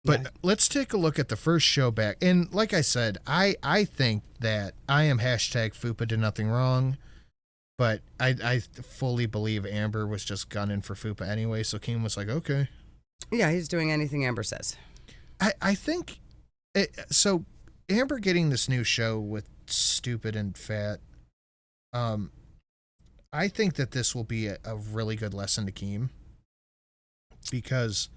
But let's take a look at the first show back. And like I said, I think that I am hashtag Fupa did nothing wrong. But I fully believe Amber was just gunning for Fupa anyway. So Keem was like, okay. Yeah, he's doing anything Amber says. I think... So Amber getting this new show with Stupid and Fat... I think that this will be a really good lesson to Keem. Because...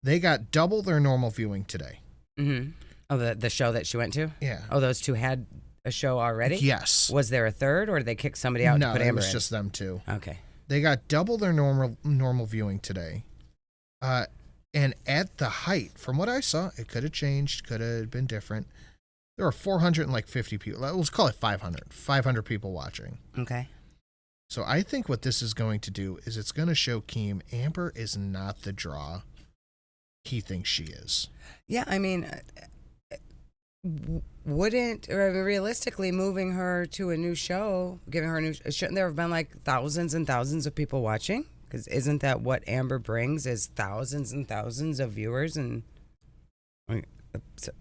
They got double their normal viewing today. Mm-hmm. Oh, the show that she went to? Yeah. Oh, those two had a show already? Yes. Was there a third, or did they kick somebody out to put Amber in? No, it was just them two. Okay. They got double their normal viewing today. And at the height, from what I saw, it could have changed, could have been different. There were 450 people. Let's call it 500. 500 people watching. Okay. So I think what this is going to do is it's going to show Keem Amber is not the draw he thinks she is. Yeah, I mean, wouldn't, or realistically, moving her to a new show, giving her a new, shouldn't there have been like thousands and thousands of people watching? Because isn't that what Amber brings, is thousands and thousands of viewers? And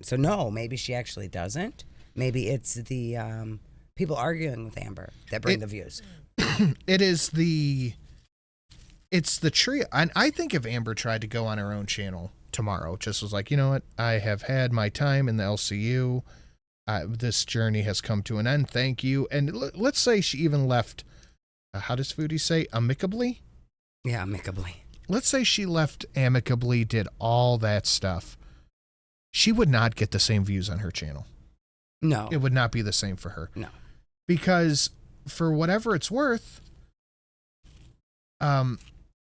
so no, maybe she actually doesn't. Maybe it's the people arguing with Amber that bring the views. It's the trio. And I think if Amber tried to go on her own channel tomorrow, just was like, you know what? I have had my time in the LCU. This journey has come to an end. Thank you. And let's say she even left, how does Foodie say? Amicably? Yeah, amicably. Let's say she left amicably, did all that stuff. She would not get the same views on her channel. No. It would not be the same for her. No. Because for whatever it's worth,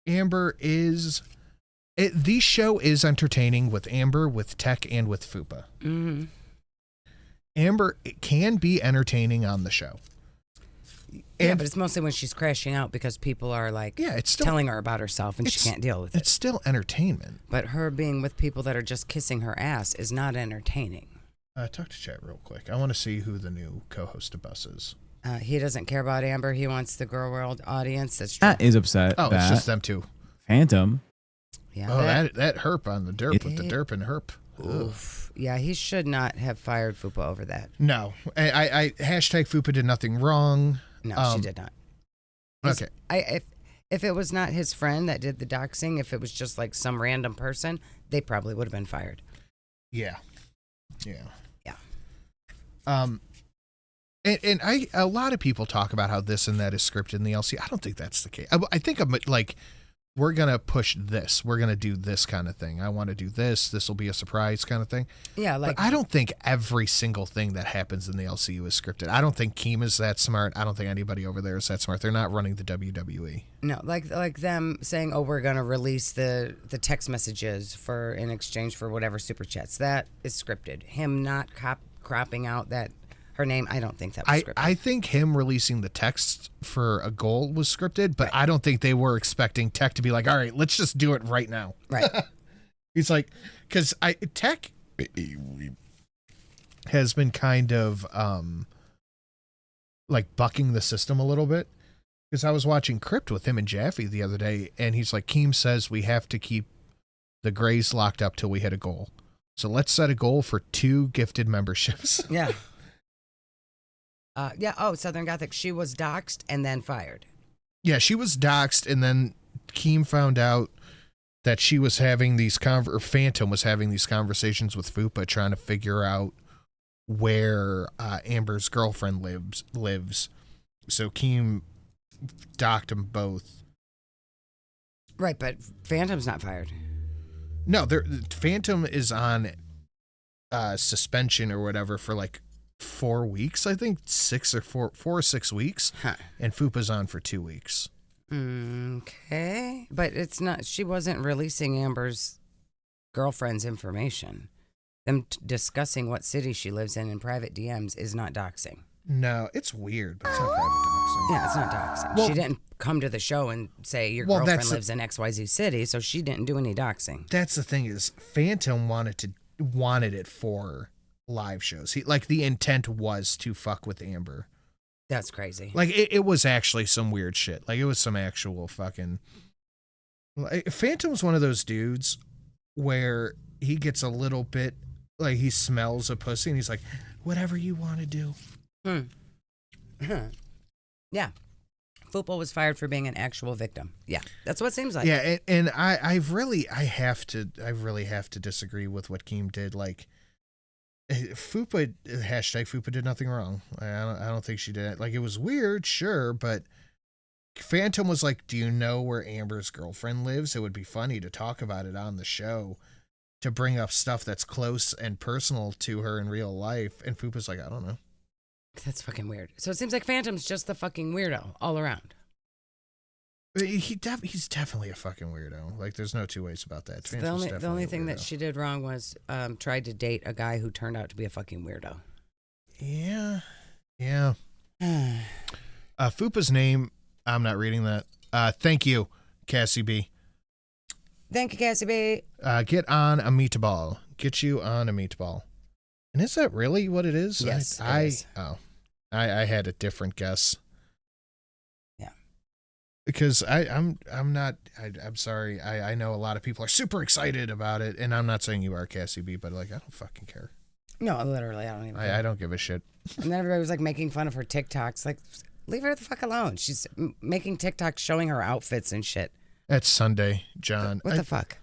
Amber is... the show is entertaining with Amber, with Tech, and with Fupa. Mm-hmm. Amber can be entertaining on the show. Yeah, but it's mostly when she's crashing out because people are like it's still, telling her about herself and she can't deal with it. It's still entertainment. But her being with people that are just kissing her ass is not entertaining. Talk to chat real quick. I want to see who the new co-host of Bus is. He doesn't care about Amber. He wants the Girl World audience. That's true. That is upset. Oh, it's just them two. Phantom. Yeah. Oh, that herp on the derp with the derp and herp. Oof. Yeah, he should not have fired Fupa over that. No. I hashtag Fupa did nothing wrong. No, she did not. Okay. If it was not his friend that did the doxing, if it was just like some random person, they probably would have been fired. Yeah. Yeah. Yeah. And a lot of people talk about how this and that is scripted in the LC. I don't think that's the case. I think I'm like, we're going to push this. We're going to do this kind of thing. I want to do this. This will be a surprise kind of thing. Yeah. But I don't think every single thing that happens in the LCU is scripted. I don't think Keem is that smart. I don't think anybody over there is that smart. They're not running the WWE. No, like them saying, oh, we're going to release the text messages in exchange for whatever super chats. That is scripted. Him not cropping out that her name, I don't think that was scripted. I think him releasing the text for a goal was scripted, but I don't think they were expecting Tech to be like, all right, let's just do it right now. Right. He's like, because Tech has been kind of like bucking the system a little bit. Because I was watching Crypt with him and Jaffe the other day, and he's like, Keem says we have to keep the Grays locked up till we hit a goal. So let's set a goal for 2 gifted memberships. Yeah. Southern Gothic. She was doxxed and then fired. Yeah, she was doxxed, and then Keem found out that she was having these Phantom was having these conversations with Fupa, trying to figure out where Amber's girlfriend lives. So Keem docked them both. Right, but Phantom's not fired. No, Phantom is on suspension or whatever for like 4 weeks, I think 4 or 6 weeks, and Fupa's on for 2 weeks. Okay, but it's not. She wasn't releasing Amber's girlfriend's information. Them discussing what city she lives in private DMs is not doxing. No, it's weird, but it's not private doxing. Yeah, it's not doxing. Well, she didn't come to the show and say your girlfriend lives in XYZ city, so she didn't do any doxing. That's the thing is, Phantom wanted it for live shows. The intent was to fuck with Amber. That's crazy. Like it was actually some weird shit. Like it was some actual fucking. Phantom's one of those dudes where he gets a little bit like he smells a pussy and he's like, whatever you want to do. Yeah. Fupa was fired for being an actual victim. Yeah, that's what it seems like. Yeah, and I really have to disagree with what Keem did. Like, Fupa #Fupa did nothing wrong. I don't think she did. Like, it was weird, sure, but Phantom was like, do you know where Amber's girlfriend lives? It would be funny to talk about it on the show, to bring up stuff that's close and personal to her in real life. And Fupa's like, I don't know. That's fucking weird. So it seems like Phantom's just the fucking weirdo all around. He's definitely a fucking weirdo. Like, there's no two ways about that. The only thing that she did wrong was tried to date a guy who turned out to be a fucking weirdo. Yeah. Fupa's name, I'm not reading that. Thank you, Cassie B. Thank you, Cassie B. Get on a meatball. Get you on a meatball. And is that really what it is? Yes, I it is. I had a different guess. Yeah. Because I'm sorry. I know a lot of people are super excited about it, and I'm not saying you are, Cassie B, but like, I don't fucking care. No, literally, I don't even care. I don't give a shit. And then everybody was like making fun of her TikToks. Like, leave her the fuck alone. She's making TikToks showing her outfits and shit. That's Sunday, John. What the fuck?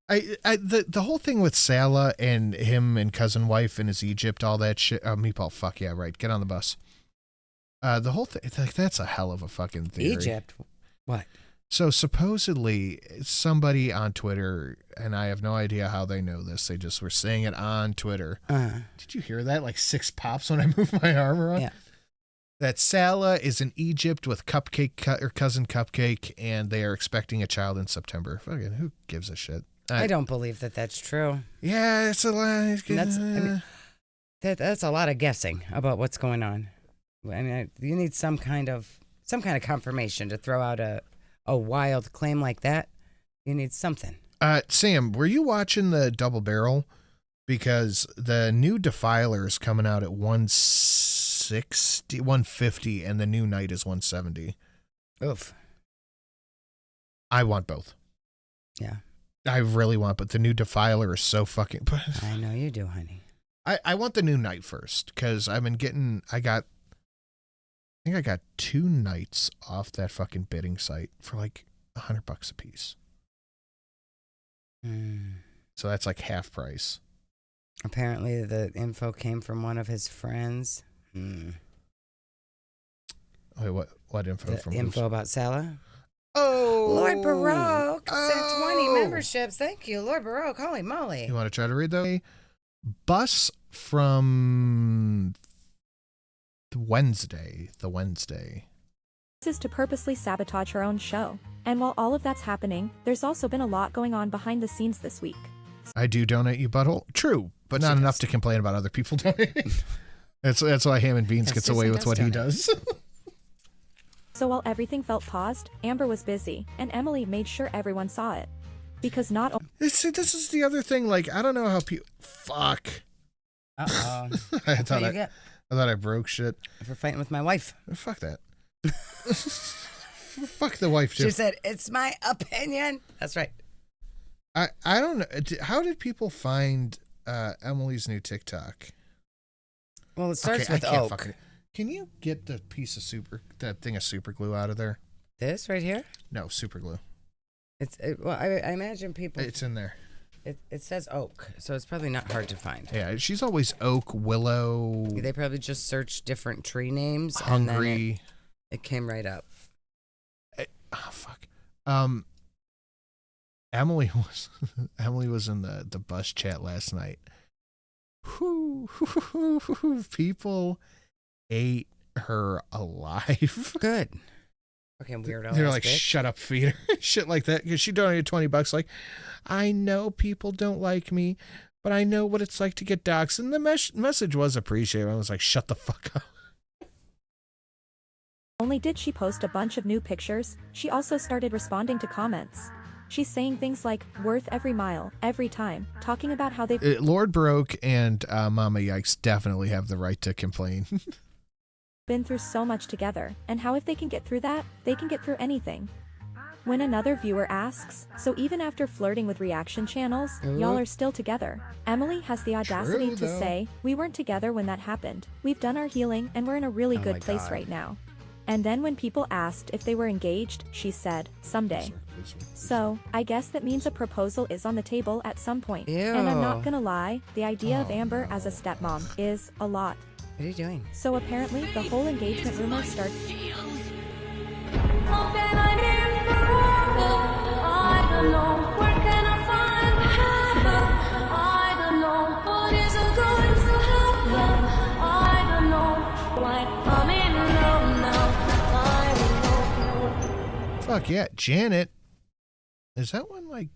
The whole thing with Salah and him and cousin wife and his Egypt, all that shit. Meatball, fuck yeah, right. Get on the bus. The whole thing, like, that's a hell of a fucking theory. Egypt? What? So supposedly somebody on Twitter, and I have no idea how they know this. They just were saying it on Twitter. Did you hear that? Like 6 pops when I moved my arm around. Yeah. That Salah is in Egypt with cousin Cupcake, and they are expecting a child in September. Fucking who gives a shit? I don't believe that that's true. Yeah, it's a lie. That's a lot of guessing about what's going on. I mean, you need some kind of confirmation to throw out a wild claim like that. You need something. Sam, were you watching the Double Barrel? Because the new Defiler is coming out at 150, and the new Night is 170. Oof. I want both. Yeah. I really want, but the new Defiler is so fucking... I know you do, honey. I want the new Night first, because I think I got 2 nights off that fucking bidding site for like $100 a piece. So that's like half price. Apparently the info came from one of his friends. Wait, what info? The info about Salah? Oh! Lord Baroque sent 20 memberships. Thank you, Lord Baroque. Holy moly. You want to try to read that? Bus from the Wednesday. This is to purposely sabotage her own show. And while all of that's happening, there's also been a lot going on behind the scenes this week. I do donate, you butthole. True, but not enough to complain about other people donating. That's why Ham and Beans gets away with what he does. So while everything felt paused, Amber was busy, and Emily made sure everyone saw it. Because not only... This is the other thing, like, I don't know how people... Fuck. Uh-oh. I thought I broke shit. For fighting with my wife. Fuck that. Fuck the wife, too. She said, it's my opinion. That's right. I don't know. How did people find Emily's new TikTok? Well, it starts with Oak. Can you get the that thing of super glue out of there? This right here? No, super glue. Well, I imagine people... It's in there. It says Oak, so it's probably not hard to find. Yeah, she's always Oak, Willow. They probably just searched different tree names. Hungry. And then it came right up. Fuck. Emily was in the bus chat last night. People ate her alive. Good. Fucking weirdo. They're like, bitch. Shut up, feeder. Shit like that. Because she donated $20. Like, I know people don't like me, but I know what it's like to get doxxed. And the message was appreciated. I was like, shut the fuck up. Only did she post a bunch of new pictures, she also started responding to comments. She's saying things like, worth every mile, every time, talking about how they've... Lord Baroque and Mama Yikes definitely have the right to complain. been through so much together, and how if they can get through that, they can get through anything. When another viewer asks, so even after flirting with reaction channels, y'all are still together? Emily has the audacity True, to though. say, we weren't together when that happened. We've done our healing and we're in a really Oh good my place God. right now. And then when people asked if they were engaged, she said, someday. So, I guess that means a proposal is on the table at some point. And I'm not Ew. gonna lie, the idea of Amber as a stepmom is a lot. What are you doing? So apparently, the whole engagement rumor started. Fuck yeah, Janet. Is that one like?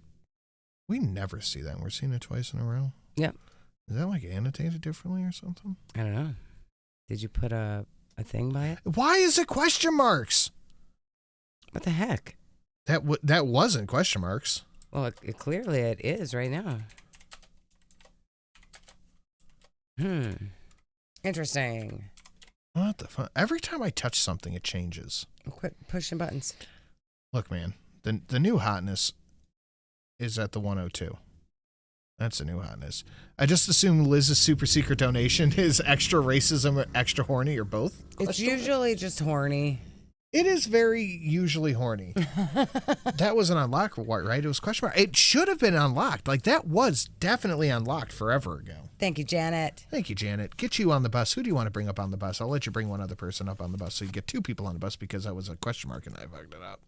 We never see that. We're seeing it twice in a row. Yep. Is that like annotated differently or something? I don't know. Did you put a thing by it? Why is it question marks? What the heck? That wasn't question marks. Well, clearly it is right now. Interesting. What the fuck? Every time I touch something, it changes. Quit pushing buttons. Look, man, the new hotness is at the 102. That's the new hotness. I just assume Liz's super secret donation is extra racism or extra horny or both. It's usually just horny. It is very usually horny. That wasn't unlocked, right? It was question mark. It should have been unlocked. Like, that was definitely unlocked forever ago. Thank you, Janet. Thank you, Janet. Get you on the bus. Who do you want to bring up on the bus? I'll let you bring one other person up on the bus so you get two people on the bus because that was a question mark and I fucked it up.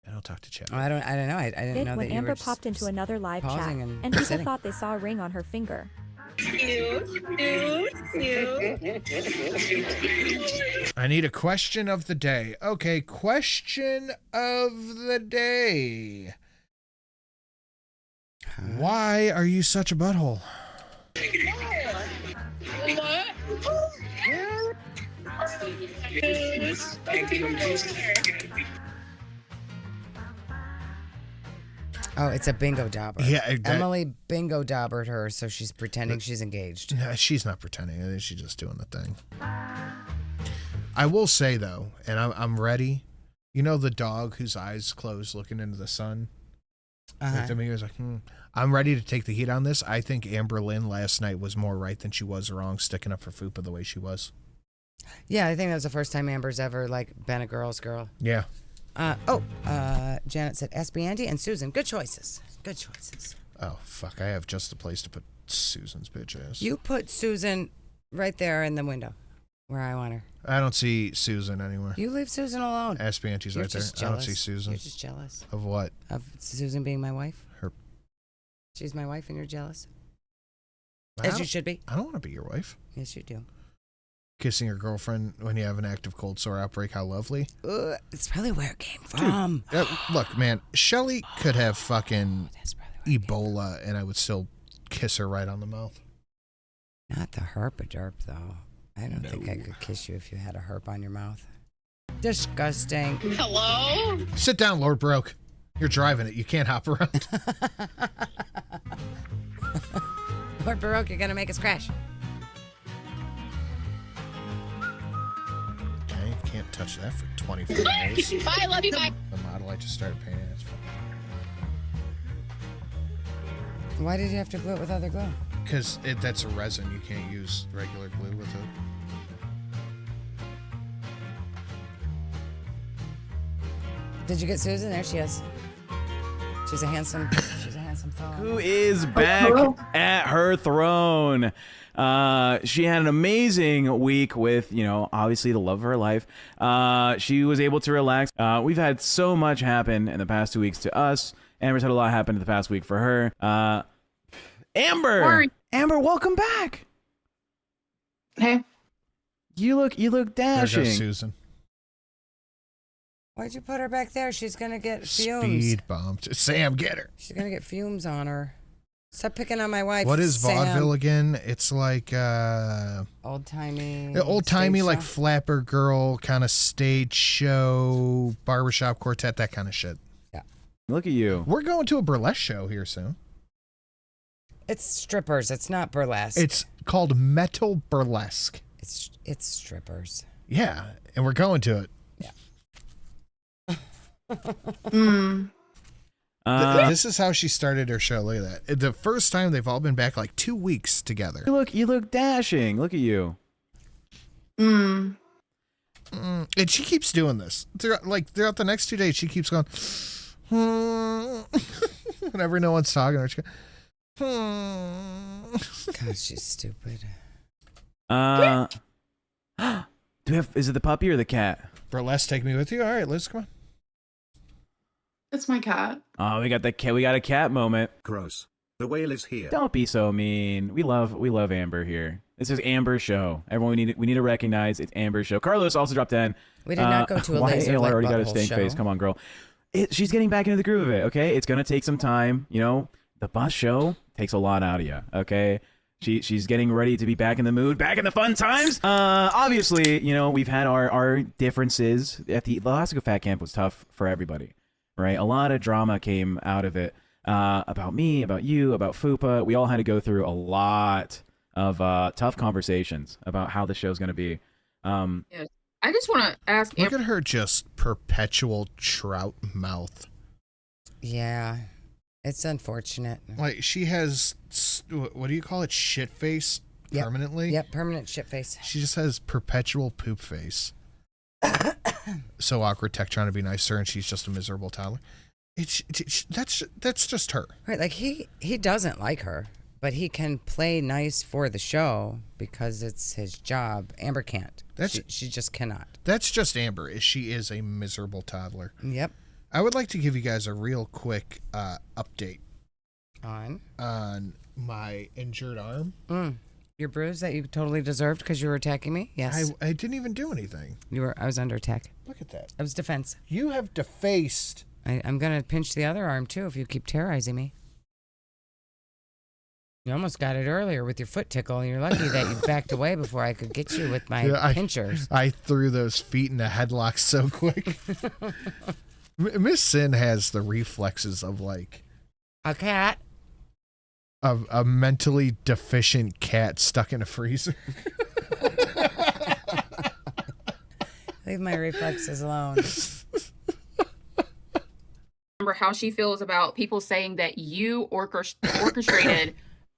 I don't talk to chat. Oh, I don't know. I didn't know When that you Amber were just popped into another live chat, pausing and and people sitting. thought they saw a ring on her finger. I need a question of the day. Okay, question of the day. Why are you such a butthole? Oh, it's a bingo dauber. Yeah, Emily bingo daubered her, so she's pretending she's engaged. Nah, she's not pretending. I think she's just doing the thing. I will say, though, and I'm ready. You know the dog whose eyes closed looking into the sun? Like, to me, he was like, I'm ready to take the heat on this. I think Amberlynn last night was more right than she was wrong, sticking up for Fupa the way she was. Yeah, I think that was the first time Amber's ever been a girl's girl. Yeah. Janet said SB Andy and Susan. Good choices. Good choices. Oh, fuck. I have just the place to put Susan's bitch ass. You put Susan right there in the window where I want her. I don't see Susan anywhere. You leave Susan alone. Ask Auntie's You're right there. just I don't jealous. see Susan. You're just jealous. Of what? Of Susan being my wife. Her. She's my wife and you're jealous. I As you don't- should be. I don't want to be your wife. Yes, you do. Kissing your girlfriend when you have an active cold sore outbreak, how lovely. It's probably where it came from. Look, man, Shelly could have fucking That's probably where Ebola and I would still kiss her right on the mouth. Not the herpaderp, though. I don't think I could kiss you if you had a herp on your mouth. Disgusting. Hello? Sit down, Lord Broke. You're driving it. You can't hop around. Lord Baroque, you're going to make us crash. Okay, can't touch that for 24 hours. Bye, love you, bye. The model I just started painting. That's fine. Why did you have to glue it with other glue? Because that's a resin. You can't use regular glue with it. Did you get Susan? There she is. She's a handsome fellow. Who is back at her throne? She had an amazing week with, obviously the love of her life. She was able to relax. We've had so much happen in the past 2 weeks to us. Amber's had a lot happen in the past week for her. Amber! Morning. Amber, welcome back. Hey. You look There dashing. goes Susan. Why'd you put her back there? She's going to get fumes. Speed bumped. Sam, get her. She's going to get fumes on her. Stop picking on my wife. What is Sam. vaudeville again? It's like Old-timey. old-timey, stage like show? flapper girl kind of stage show, barbershop quartet, that kind of shit. Look at you. We're going to a burlesque show here soon. It's strippers. It's not burlesque. It's called Metal Burlesque. It's strippers. Yeah, and we're going to it. This is how she started her show. Look at that. The first time they've all been back like 2 weeks together. You look dashing. Look at you. And she keeps doing this. Throughout the next 2 days, she keeps going. Whenever no one's talking, or she goes, God, she's stupid. Is it the puppy or the cat? Burlesque, take me with you. All right, Liz, come on. It's my cat. Oh, we got the cat. We got a cat moment. Gross. The whale is here. Don't be so mean. We love Amber here. This is Amber's show. Everyone, we need to recognize it's Amber's show. Carlos also dropped 10. We did not go to a laser ALR already got a butthole stank show. face. Come on, girl. She's getting back into the groove of it. Okay, it's gonna take some time. You know, the bus show takes a lot out of you. Okay. She's getting ready to be back in the mood, back in the fun times. Obviously, you know, we've had our differences. At the last Fat Camp was tough for everybody, right? A lot of drama came out of it about me, about you, about Fupa. We all had to go through a lot of tough conversations about how the show's going to be. Yes. I just want to ask. Look at her just perpetual trout mouth. Yeah. It's unfortunate. Like, she has, what do you call it? Shit face permanently? Yep, permanent shit face. She just has perpetual poop face. So awkward, Tech trying to be nicer, and she's just a miserable toddler. That's just her. Right, like he doesn't like her, but he can play nice for the show because it's his job. Amber can't. She just cannot. That's just Amber. She is a miserable toddler. Yep. I would like to give you guys a real quick update On my injured arm. Your bruise that you totally deserved because you were attacking me? Yes. I didn't even do anything. I was under attack. Look at that. It was defense. You have defaced. I'm going to pinch the other arm too if you keep terrorizing me. You almost got it earlier with your foot tickle, and you're lucky that you backed away before I could get you with my pinchers. I threw those feet in a headlock so quick. Miss Sin has the reflexes of like a cat. Of a mentally deficient cat stuck in a freezer. Leave my reflexes alone. Remember how she feels about people saying that you orchestrated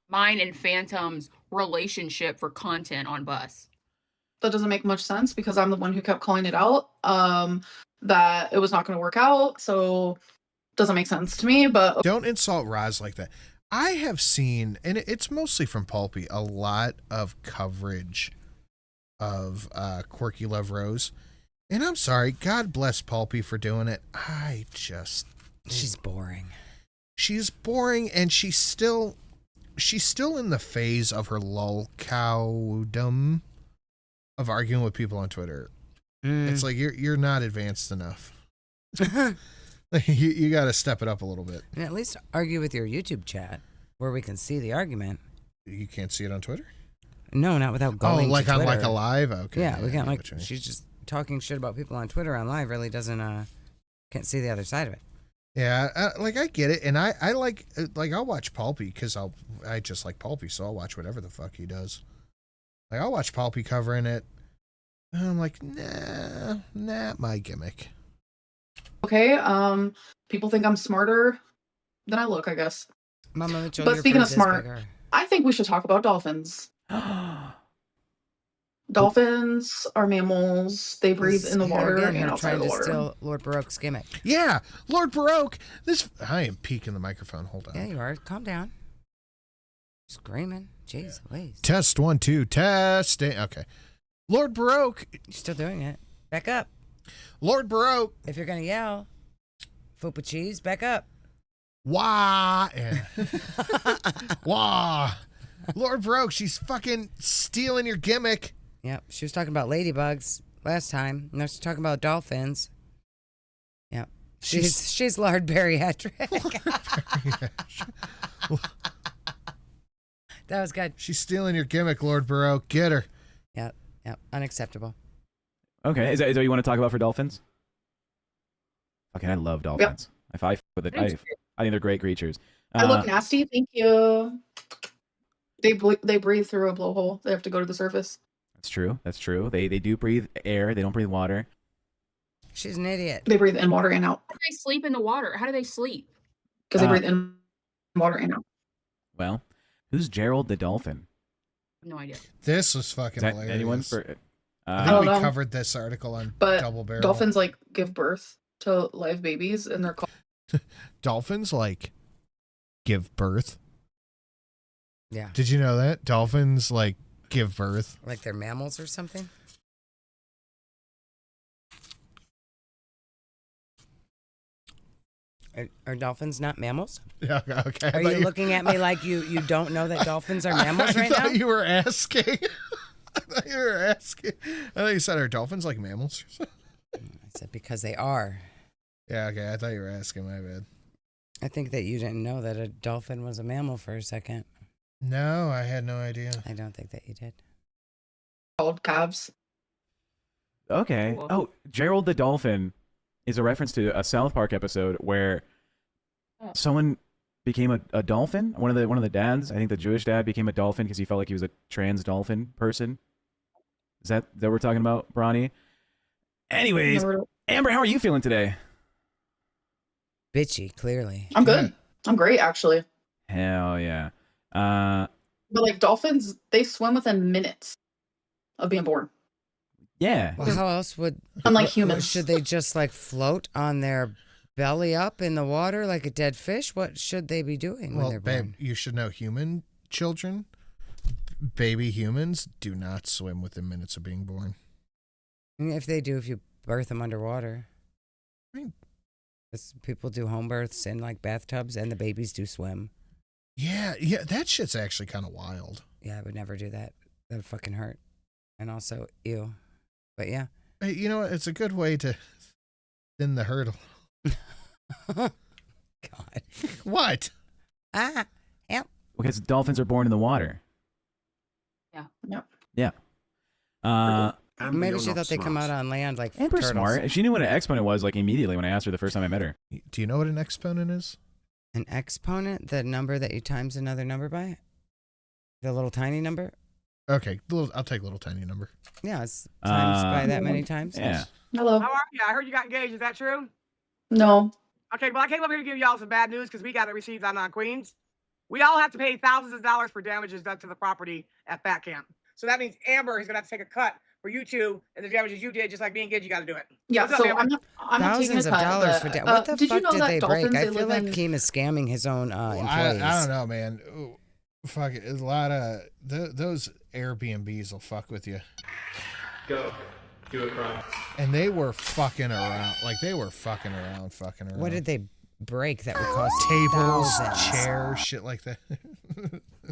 mine and Phantom's relationship for content on Bus. That doesn't make much sense because I'm the one who kept calling it out. That it was not going to work out, so doesn't make sense to me. But don't insult Roz like that. I have seen, and it's mostly from Pulpy, a lot of coverage of Quirky Love Rose, and I'm sorry. God bless Pulpy for doing it. She's boring. She's boring, and she's still in the phase of her lolcowdom of arguing with people on Twitter. It's like you're not advanced enough. you got to step it up a little bit. And at least argue with your YouTube chat where we can see the argument. You can't see it on Twitter? No, not without going. Oh, like to on Twitter. like a live? Okay. Yeah, we can't like. She's just talking shit about people on Twitter on live. Really doesn't can't see the other side of it. Yeah, like I get it, and I like I'll watch Pulpy because I just like Pulpy, so I'll watch whatever the fuck he does. Like I'll watch Pulpy covering it. And I'm like, nah, my gimmick. okay, people think I'm smarter than I look, I guess. Mama Mitchell, But your speaking of bruise is smart, bigger. I think we should talk about dolphins. Dolphins are mammals. They breathe in the water Again, and you're outside trying of the to water. steal Lord Baroque's gimmick. Yeah, Lord Baroque. I am peeking the microphone. Hold on. Yeah, you are. Calm down. Screaming. Jeez, Louise. Test 1 2 test. Okay. Lord Baroque. You're still doing it. Back up. Lord Baroque. If you're gonna yell, Fupa cheese, back up. Wah. Yeah. Wah. Lord Baroque, she's fucking stealing your gimmick. Yep, she was talking about ladybugs last time. Now she's talking about dolphins. Yep. She's Lord Bariatric. That was good. She's stealing your gimmick, Lord Baroque. Get her. Yep, unacceptable. Okay, is that what you want to talk about for dolphins? Okay, I love dolphins. If I with it, I think they're great creatures. I look nasty. Thank you. They breathe through a blowhole. They have to go to the surface. That's true. They do breathe air. They don't breathe water. She's an idiot. They breathe in water and out. How do they sleep in the water? How do they sleep? Because they breathe in water and out. Well, who's Gerald the dolphin? No idea. This was fucking Is that hilarious. anyone for? I think we covered this article on But Double Barrel. dolphins like give birth to live babies, and they're called. Dolphins like give birth. Yeah. Did you know that dolphins like give birth? Like they're mammals or something? Are dolphins not mammals? Yeah, okay. Are you looking at me like you don't know that dolphins are mammals right I now? thought you were asking. I thought you were asking. I thought you said, are dolphins like mammals? I said because they are. Yeah, okay. I thought you were asking. My bad. I think that you didn't know that a dolphin was a mammal for a second. No, I had no idea. I don't think that you did. Called calves. Okay. Oh, Gerald the dolphin is a reference to a South Park episode where someone became a dolphin. One of the dads, I think the Jewish dad, became a dolphin because he felt like he was a trans dolphin person. Is that we're talking about, Bronny? Anyways, Amber, how are you feeling today? Bitchy, clearly. I'm good. I'm great, actually. Hell yeah. But like dolphins, they swim within minutes of being born. Yeah. Well, how else would... Unlike humans. Should they just like float on their belly up in the water like a dead fish? What should they be doing when they're babe, born? you should know human children, baby humans, do not swim within minutes of being born. I mean, if they do, if you birth them underwater. Right. People do home births in like bathtubs and the babies do swim. Yeah, that shit's actually kind of wild. Yeah, I would never do that. That would fucking hurt. And also, ew. But yeah. Hey, you know what? It's a good way to thin the hurdle. God. What? Yep. Because dolphins are born in the water. Yeah. Yep. Yeah. Amber, Maybe you're she not thought they come smart. out on land like Amber's turtles. smart. She knew what an exponent was like immediately when I asked her the first time I met her. Do you know what an exponent is? An exponent, the number that you times another number by? The little tiny number? Okay, I'll take little tiny number. Yeah, it's times by that many times. Yeah. Hello. How are you? I heard you got engaged. Is that true? No. Okay, well, I came up here to give y'all some bad news because we got it received on Queens. We all have to pay thousands of dollars for damages done to the property at Fat Camp. So that means Amber is going to have to take a cut for you two and the damages you did, just like me and Gidge, you got to do it. Yeah, What's up, so Amber? I'm not taking a Thousands of cut. dollars for what the did fuck you know did that they dolphins, break? I they feel live like in... Keem is scamming his own employees. I don't know, man. Ooh, fuck it. A lot of those Airbnbs will fuck with you. Go. Do it, Brian. And they were fucking around. Like, they were fucking around. What did they break that would cost tables, thousands? chairs, shit like that?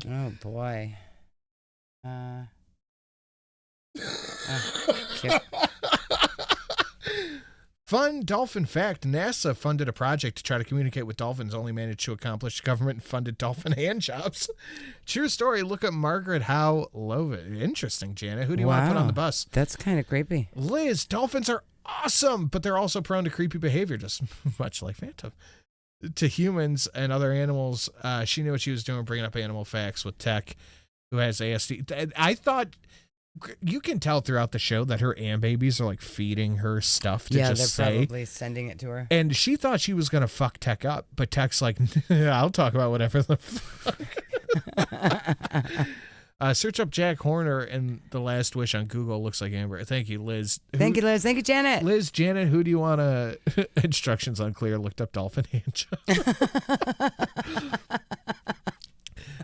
Oh, boy. Fun dolphin fact. NASA funded a project to try to communicate with dolphins, only managed to accomplish government-funded dolphin hand jobs. True story. Look up Margaret Howe Lovett. Interesting, Janet. Who do you want to put on the bus? That's kind of creepy. Liz, dolphins are awesome, but they're also prone to creepy behavior, just much like Phantom. To humans and other animals, she knew what she was doing, bringing up animal facts with Tech, who has ASD. I thought... You can tell throughout the show that her babies are like feeding her stuff to just say. Yeah, they're probably sending it to her. And she thought she was going to fuck Tech up, but Tech's like, I'll talk about whatever the fuck. Search up Jack Horner and The Last Wish on Google. Looks like Amber. Thank you, Liz. Thank you, Liz. Thank you, Janet. Liz, Janet, who do you want to... Instructions unclear. Looked up dolphin hand job.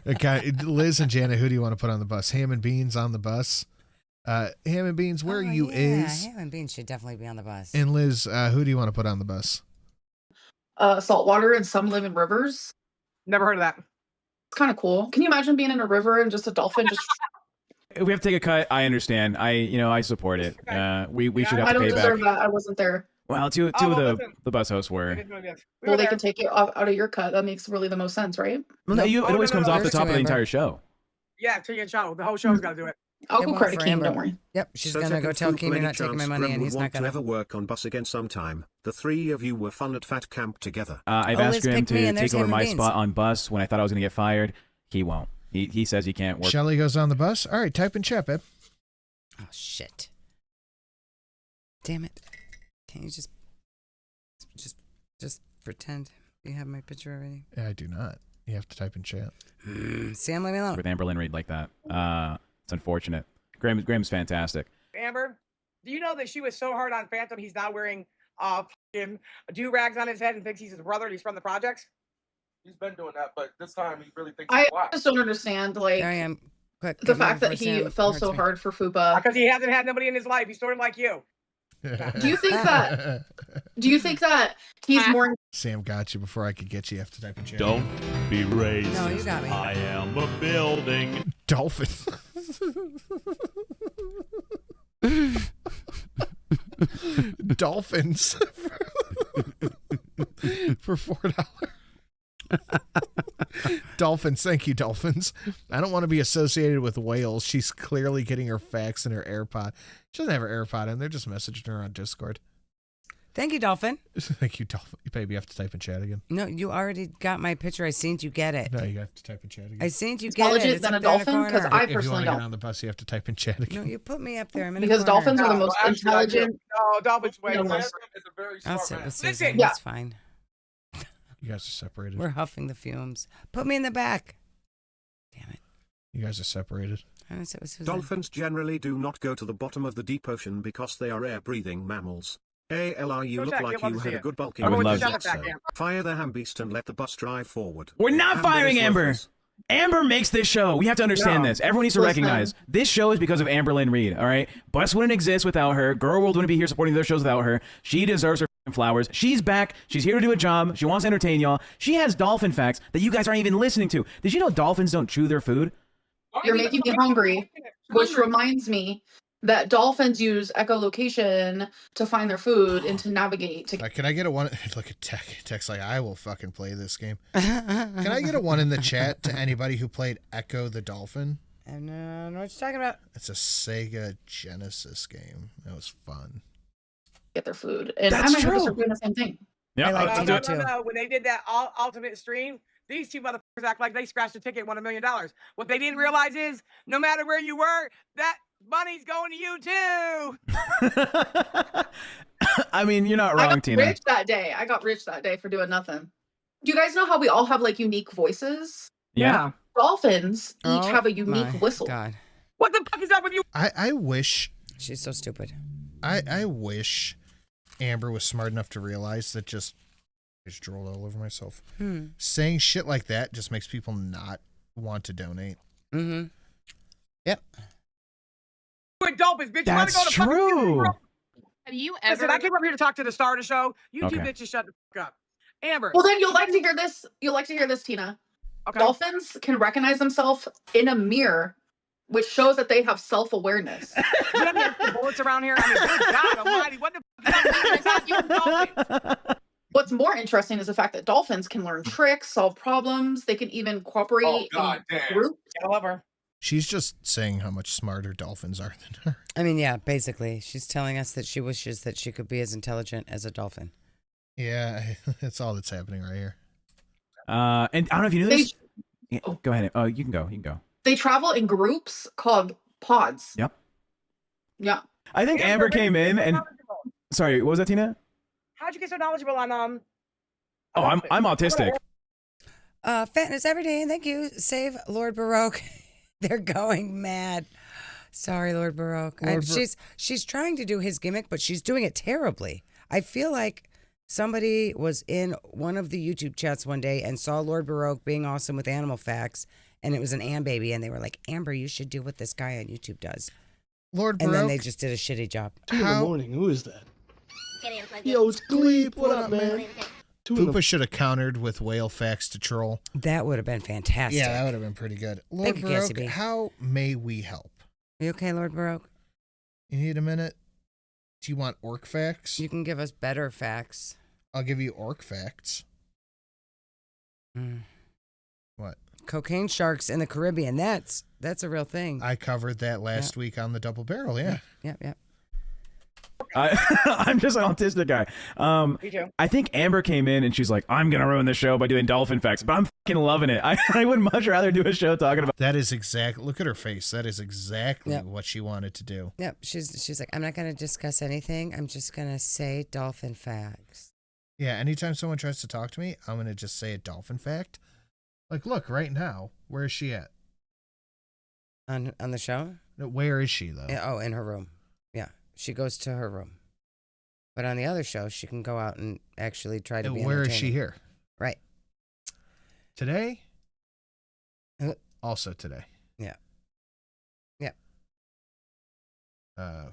Okay, Liz and Janet, who do you want to put on the bus? Ham and Beans on the bus. Ham and Beans, where you is? Ham and Beans should definitely be on the bus. And Liz, who do you want to put on the bus? Saltwater, and some live in rivers. Never heard of that. It's kind of cool. Can you imagine being in a river and just a dolphin just... If we have to take a cut, I understand. I support it. We should have I to don't pay deserve back. that. I wasn't there. Well, two of the bus hosts were. Well, they can take it out of your cut. That makes really the most sense, right? Well, no, it always comes off the top of the entire show. Yeah, take it show. The whole show's got to do it. I'll It go won't credit for Keem, Amber. don't worry. Yep, she's So going to go second tell proof Keem you're any not taking my chance money, Graham and would he's want not going to ever work on bus again sometime. The three of you were fun at Fat Camp together. I've Oh, asked Liz him picked me, to and there's take over Ham and my Beans. spot on bus when I thought I was going to get fired. He won't. He says he can't work. Shelly goes on the bus. All right, type in chat, babe. Oh, shit. Damn it. Can't you just pretend you have my picture already? Yeah, I do not. You have to type in chat. Sam, leave me alone. With Amberlynn Reid like that. It's unfortunate. Graham's fantastic. Amber, do you know that she was so hard on Phantom, he's now wearing do-rags on his head and thinks he's his brother and he's from the projects? He's been doing that, but this time he really thinks I he's black. just don't understand, like, There I am. Quick, the fact that he fell so hard for Fupa. Because he hasn't had nobody in his life. He's sort of like you. Do you think that he's more? Sam got you before I could get you. You have to type in chat. Don't be racist. No, you got me. I am a building. Dolphins. Dolphins for $4. Dolphins, thank you, Dolphins. I don't want to be associated with whales. She's clearly getting her facts in her AirPod. She doesn't have her AirPod in. They're just messaging her on Discord. Thank you, Dolphin. Thank you, Dolphin. Baby, you have to type in chat again. No, you already got my picture. I seen you get it. No, you have to type in chat again. I seen you get it. It's Than a up there in the dolphin? Because corner. I If you personally want to get don't. on the bus, you have to type in chat again. No, you put me up there. I'm in Because the corner. dolphins are the most intelligent. No, Dolphins way. No, more. no. Is a very I'll smart sit man. with Susan. Listen. That's fine. You guys are separated. We're huffing the fumes. Put me in the back. Damn it. You guys are separated. I'm gonna sit with Susan. Dolphins generally do not go to the bottom of the deep ocean because they are air-breathing mammals. ALR, you Go look check, like you'll love you to had see a it. good bulking. I would Go with love the to. shove it back, Amber. Fire the ham beast and let the bus drive forward. We're not Amber firing is Amber. worthless. Amber makes this show. We have to understand No. this. Everyone needs to Listen. recognize this show is because of Amberlynn Reid. All right, Bus wouldn't exist without her. Girl World wouldn't be here supporting their shows without her. She deserves her f***ing flowers. She's back. She's here to do a job. She wants to entertain y'all. She has dolphin facts that you guys aren't even listening to. Did you know dolphins don't chew their food? You're making me hungry, which reminds me that dolphins use echolocation to find their food and to navigate. Can I get a one? Look at text like I will fucking play this game. Can I get a one in the chat to anybody who played Echo the Dolphin? I don't know what you're talking about. It's a Sega Genesis game. That was fun. Get their food, and That's I might have to true. start doing the same thing. Yeah, I like I'll to do do it. it too. No. When they did that ultimate stream, these two motherfuckers act like they scratched a ticket and won $1 million. What they didn't realize is, no matter where you were, that money's going to you too. I mean, you're not I wrong, got Tina. rich that day. I got rich that day for doing nothing. Do you guys know how we all have like unique voices? Yeah. Dolphins each Oh have a unique my whistle. God, What the fuck is up with you? I wish she's so stupid. I wish Amber was smart enough to realize that just drooled all over myself. Saying shit like that just makes people not want to donate. Mm-hmm. Yep. With Dolphins, bitch. That's you wanna go to fucking true. Europe? Have you ever? Listen, I came up here to talk to the star of the show. You two Okay. bitches shut the fuck up. Amber. Well, then you'll like to hear this. You'll like to hear this, Tina. Okay. Dolphins can recognize themselves in a mirror, which shows that they have self-awareness. You have any bullets around here? I mean, good God almighty. What the fuck is that? You Dolphins. What's more interesting is the fact that dolphins can learn tricks, solve problems. They can even cooperate Oh, God in damn. groups. I love her. She's just saying how much smarter dolphins are than her. I mean, yeah, basically, she's telling us that she wishes that she could be as intelligent as a dolphin. Yeah, that's all that's happening right here. And I don't know if you knew They, this. Yeah, go ahead. Oh, you can go. You can go. they travel in groups called pods. Yep. Yeah. I think Amber came in and. Sorry, what was that, Tina? How'd you get so knowledgeable on Oh, I'm autistic. Fatness every day, thank you. Save Lord Baroque. They're going mad. Sorry, Lord Baroque. She's trying to do his gimmick, but she's doing it terribly. I feel like somebody was in one of the YouTube chats one day and saw Lord Baroque being awesome with animal facts, and it was an Am baby, and they were like, Amber, you should do what this guy on YouTube does. Lord And then Baroque, they just did a shitty job. 2 in the morning. Who is that? Yo, it's Gleep. What up, man? Poopa should have countered with whale facts to troll. That would have been fantastic. Yeah, that would have been pretty good. Lord Thank you, Cassie Baroque, B. how may we help? You okay, Lord Baroque? You need a minute? Do you want orc facts? You can give us better facts. I'll give you orc facts. Mm. What? Cocaine sharks in the Caribbean. That's a real thing. I covered that last week on the double barrel, yeah. Yep. I'm just an autistic guy. Me too. I think Amber came in and she's like, I'm gonna ruin the show by doing dolphin facts, but I'm loving it. I would much rather do a show talking about. That is exactly. Look at her face. That is exactly Yep. what she wanted to do. Yep. She's like, I'm not going to discuss anything. I'm just going to say dolphin facts. Yeah. Anytime someone tries to talk to me, I'm gonna just say a dolphin fact. Like, look, right now, where is she at? On the show? No, where is she though? Yeah, oh, in her room. Yeah. She goes to her room. But on the other show, she can go out and actually try to be Where is she entertaining. here? Right. Today? Also today. Yeah. Yeah.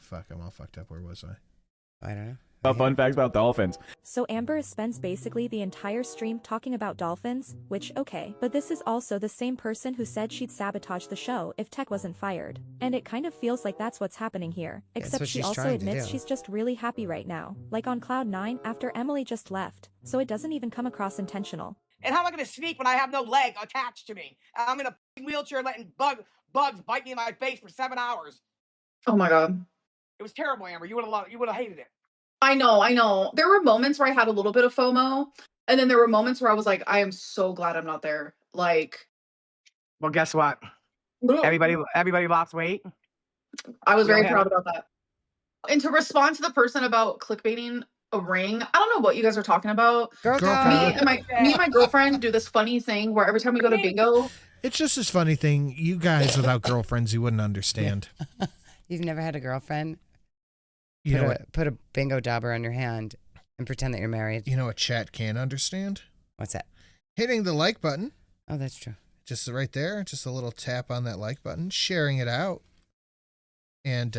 Fuck, I'm all fucked up. Where was I? I don't know. About fun facts about dolphins. So Amber spends basically the entire stream talking about dolphins, which, okay, but this is also the same person who said she'd sabotage the show if Tech wasn't fired. And it kind of feels like that's what's happening here, except what she she's also trying to admits do. she's just really happy right now, like on cloud 9 after Emily just left, so it doesn't even come across intentional. And how am I going to sneak when I have no leg attached to me? I'm in a wheelchair letting bugs bite me in my face for 7 hours. Oh my God. It was terrible, Amber. You would have hated it. I know. There were moments where I had a little bit of FOMO, and then there were moments where I was like, I am so glad I'm not there. Like, Well, guess what? Everybody lost weight. I was We all very had proud it. about that. And to respond to the person about clickbaiting a ring, I don't know what you guys are talking about. Girl Girl code. Me and my girlfriend do this funny thing where every time we go to bingo, It's just this funny thing. You guys without girlfriends, you wouldn't understand. You've never had a girlfriend? You know what? Put a bingo dauber on your hand and pretend that you're married. You know what chat can understand? What's that? Hitting the like button. Oh, that's true. Just right there. Just a little tap on that like button. Sharing it out. And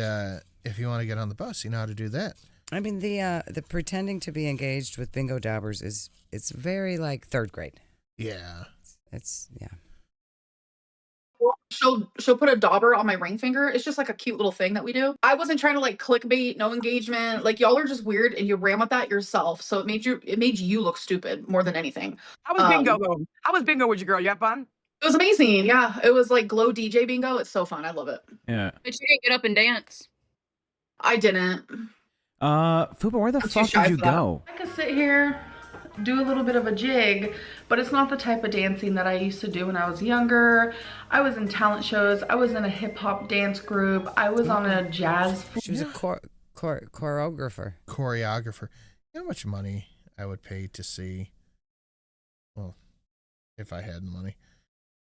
if you want to get on the bus, you know how to do that. I mean, the pretending to be engaged with bingo daubers it's very like third grade. Yeah. It's yeah. she'll put a dauber on my ring finger. It's just like a cute little thing that we do. I wasn't trying to like clickbait, no engagement. Like y'all are just weird and you ran with that yourself. So it made you look stupid more than anything. How was bingo going? How was bingo with your girl? You have fun? It was amazing. Yeah. It was like glow DJ bingo. It's so fun. I love it. Yeah. But you didn't get up and dance. I didn't. Fupa, where the I'm too fuck shy did you for that. go? I could sit here, do a little bit of a jig, but it's not the type of dancing that I used to do when I was younger. I was in talent shows. I was in a hip hop dance group. I was on a jazz. She was a choreographer. Choreographer. You know how much money I would pay to see? Well, if I had money.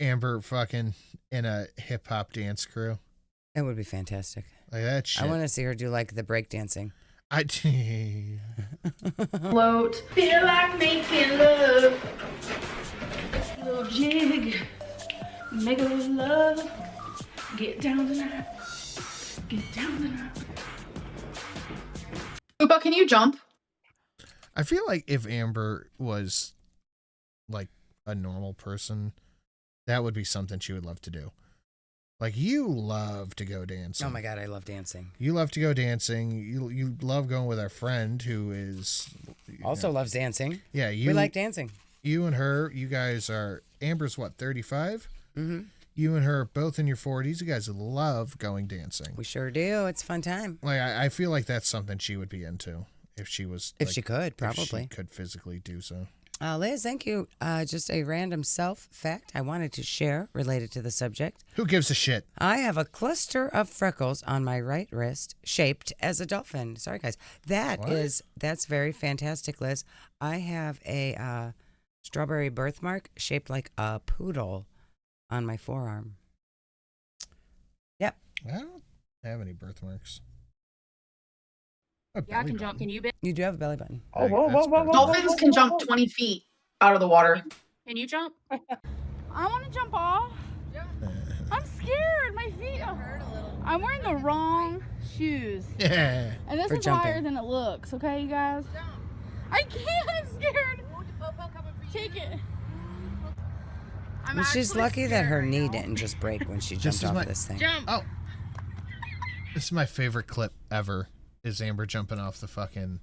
Amber fucking in a hip hop dance crew. It would be fantastic. Like that shit. I want to see her do like the break dancing. Float. Feel like making love. Little jig. Make a little love. Get down tonight. Get down tonight. Fupa, can you jump? I feel like if Amber was like a normal person, that would be something she would love to do. Like, you love to go dancing. Oh my God, I love dancing. You love to go dancing. You love going with our friend who is Also loves dancing. Yeah, we like dancing. You and her, you guys are, Amber's what, 35? Mm-hmm. You and her are both in your 40s. You guys love going dancing. We sure do. It's a fun time. Like, I feel like that's something she would be into if she was. If she could, probably. If she could physically do so. Liz, thank you. Just a random self fact I wanted to share related to the subject. Who gives a shit? I have a cluster of freckles on my right wrist shaped as a dolphin. Sorry, guys. That's very fantastic, Liz. I have a strawberry birthmark shaped like a poodle on my forearm. Yep. I don't have any birthmarks. Yeah, I can jump. Can you? You do have a belly button. Oh, whoa. Dolphins can jump 20 feet out of the water. Can you jump? I want to jump off. I'm scared. My feet hurt a little. I'm wearing the wrong shoes. Yeah. And this For is jumping. higher than it looks. Okay, you guys? I can't. I'm scared. Take it. I mean, she's lucky that her knee didn't just break when she jumped off of this thing. Jump. Oh. This is my favorite clip ever. Is Amber jumping off the fucking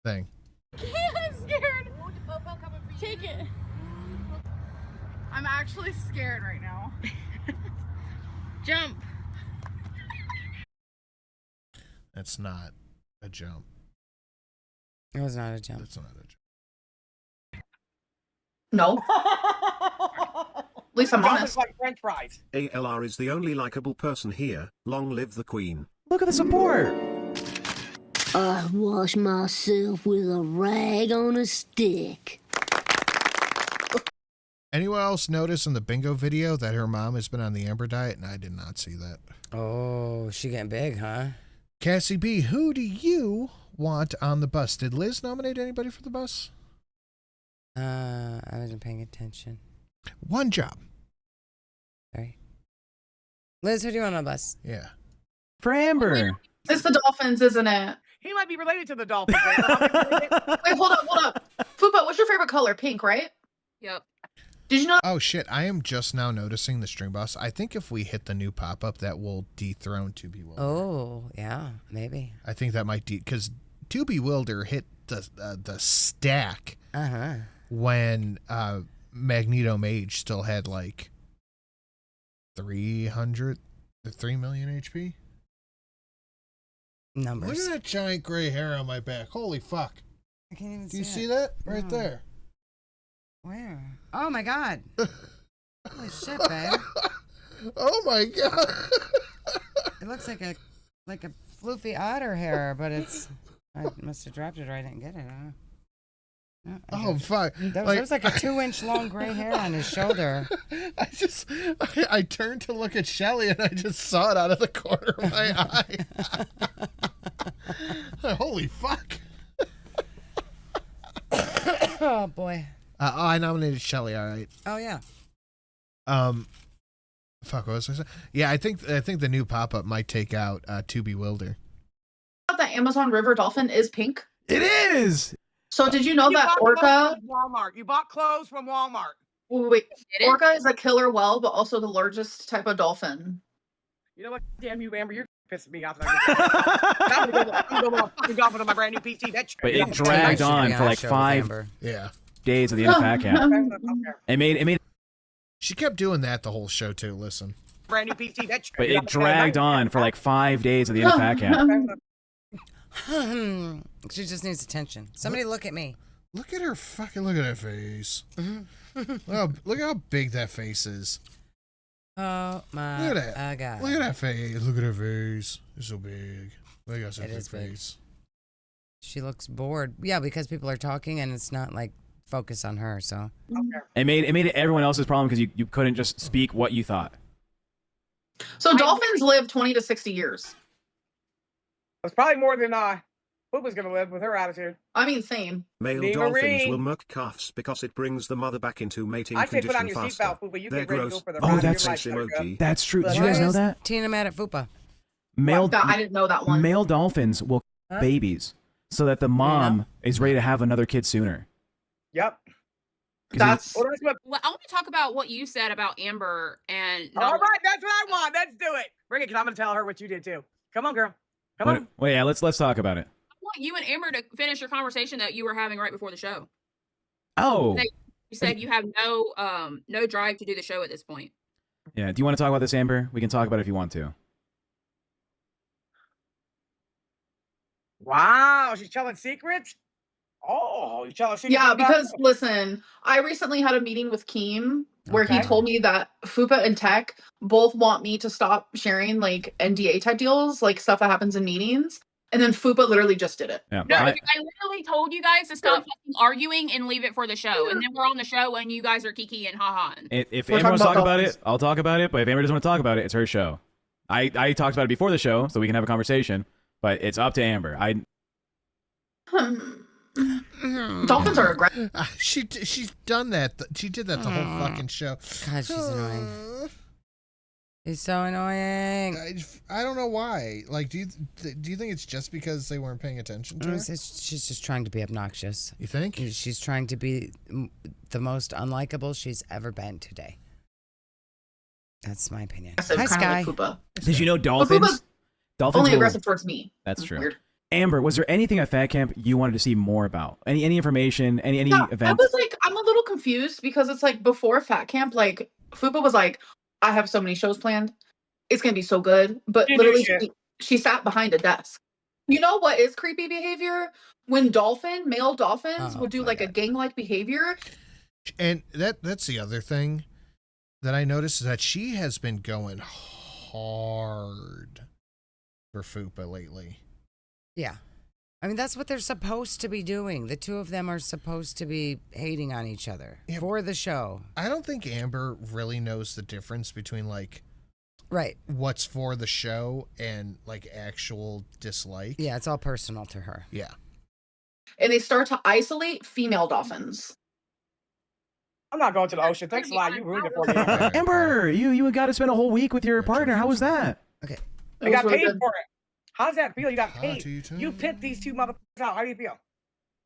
thing. I can't. I'm scared. Take it. I'm actually scared right now. Jump. That's not a jump. It was not a jump. That's not a jump. No. least I'm Dolphins honest. like French fries. ALR is the only likable person here. Long live the queen. Look at the support. I wash myself with a rag on a stick. Anyone else notice in the bingo video that her mom has been on the Amber diet? And I did not see that. Oh, she getting big, huh? Cassie B, who do you want on the bus? Did Liz nominate anybody for the bus? I wasn't paying attention. One job. Sorry. Liz, who do you want on the bus? Yeah. For Amber. It's the Dolphins, isn't it? He might be related to the Dolphins. Wait, hold up. Fupa, what's your favorite color? Pink, right? Yep. Did you know? Oh, shit. I am just now noticing the stream boss. I think if we hit the new pop-up, that will dethrone To Be Wilder. Oh, yeah, maybe. I think that might because To Be Wilder hit the stack when Magneto Mage still had like 3 million HP. Numbers. Look at that giant gray hair on my back. Holy fuck. I can't even Do you see it. that? Right No. there. Where? Oh my god. Holy shit, babe. Oh my god. It looks like a floofy otter hair, but it's I must have dropped it or I didn't get it. Oh fuck! There's like a 2-inch long gray hair on his shoulder. I turned to look at Shelly and I just saw it out of the corner of my eye. Holy fuck! Oh boy. I nominated Shelly. All right. Oh yeah. Fuck. What was I saying? Yeah, I think the new pop up might take out To Be Wilder. That Amazon River dolphin is pink. It is. So did you know that orca? Walmart. You bought clothes from Walmart. Wait, orca is a killer whale, but also the largest type of dolphin. You know what? Damn you, Amber. You're pissing me off. I'm gonna go golf with my brand new PC. But it dragged on for like 5 days of the end of Fat Camp. It made. She kept doing that the whole show too. Listen. Brand new PC. But it dragged on for like 5 days of the end of Fat Camp. She just needs attention. Somebody look at me. Look at her fucking. Look at that face. Look how big that face is. Oh my Look at that. god. Look at that face. Look at her face. It's so big. Look at that It is big. face. She looks bored. Yeah, because people are talking and it's not like focus on her. So It made it everyone else's problem because you couldn't just speak what you thought. So dolphins live 20 to 60 years. It's probably more than Poopa's gonna live with her attitude. I mean, same. Male Name a dolphins ring. will milk calves because it brings the mother back into mating I say condition put on your faster. seatbelt, Poopa. You They're get ready to gross. go for the Oh, ride of your that's life, Buttercup. emoji. That's true. Did you Why guys know is that? Tina mad at Fupa. Male I didn't know that one. male dolphins will babies so that the mom is ready to have another kid sooner. Yep. That's. Well, I want to talk about what you said about Amber and. All right, that's what I want. Let's do it. Bring it, because I'm gonna tell her what you did too. Come on, girl. Come on. Well, yeah, let's talk about it. I want you and Amber to finish your conversation that you were having right before the show. Oh. You said you have no drive to do the show at this point. Yeah. Do you want to talk about this, Amber? We can talk about it if you want to. Wow, she's telling secrets. Oh, you're telling secrets. Yeah, about because it? listen, I recently had a meeting with Keem where he Okay. told me that Fupa and Tech both want me to stop sharing like NDA type deals, like stuff that happens in meetings. And then Fupa literally just did it. Yeah. No, I literally told you guys to stop fucking arguing and leave it for the show. And then we're on the show and you guys are kiki and ha-ha. If We're Amber wants to talk talking about about it, I'll talk about it. But if Amber doesn't want to talk about it, it's her show. I talked about it before the show, so we can have a conversation. But it's up to Amber. Dolphins are aggressive. She's done that. She did that the whole fucking show. God, she's annoying. She's so annoying. I don't know why. Like, do you think it's just because they weren't paying attention to her? She's just trying to be obnoxious. You think? She's trying to be the most unlikable she's ever been today. That's my opinion. Hi, Kind of Sky. like Fupa. Did you know But dolphins? Fupa's Dolphins only will- aggressive towards me. That's It's true. weird. Amber, was there anything at Fat Camp you wanted to see more about? Any information? Any Yeah, I events? was like, I'm a little confused because it's like before Fat Camp, like Fupa was like, I have so many shows planned. It's gonna be so good. But You do literally shit. she sat behind a desk. You know what is creepy behavior? When male dolphins Oh, will do my like a God. gang-like behavior. And that's the other thing. that I noticed is that she has been going hard for Fupa lately. Yeah. I mean, that's what they're supposed to be doing. The two of them are supposed to be hating on each other for the show. I don't think Amber really knows the difference between, like, right, what's for the show and, like, actual dislike. Yeah, it's all personal to her. Yeah. And they start to isolate female dolphins. I'm not going to the ocean. Thanks a lot. You ruined it for me. Amber, you got to spend a whole week with your partner. How was that? Okay. I got paid for it. How does that feel? You got paid. You picked these two motherfuckers out. How do you feel?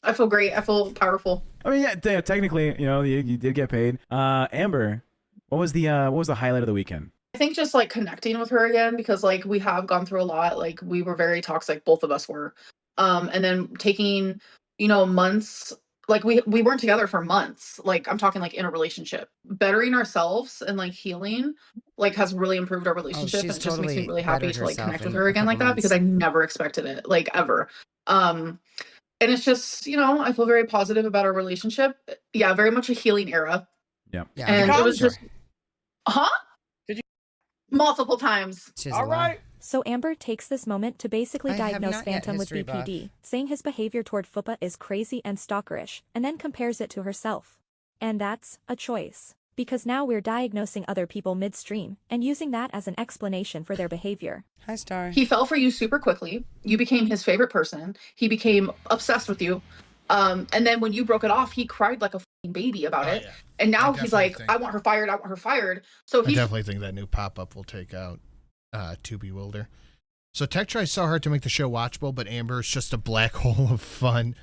I feel great. I feel powerful. I mean, yeah, technically, you did get paid. Amber, what was the highlight of the weekend? I think just like connecting with her again, because like we have gone through a lot. Like we were very toxic, both of us were. And then taking, months, like we weren't together for months. Like I'm talking like in a relationship. Bettering ourselves and like healing like has really improved our relationship. And it just makes me really happy to like connect with her again like that, because I never expected it, like ever. And it's just, I feel very positive about our relationship. Yeah, very much a healing era. Yeah. And it was just multiple times. All right. So Amber takes this moment to basically I have diagnose not yet Phantom with history buff. BPD, saying his behavior toward Fupa is crazy and stalkerish, and then compares it to herself. And that's a choice. Because now we're diagnosing other people midstream, and using that as an explanation for their behavior. Hi, Star. He fell for you super quickly. You became his favorite person. He became obsessed with you. And then when you broke it off, he cried like a fucking baby about it. Yeah. And now he's like, I want her fired. I want her fired. So I definitely think that new pop-up will take out To Bewilder. So Tech tries so hard to make the show watchable, but Amber is just a black hole of fun.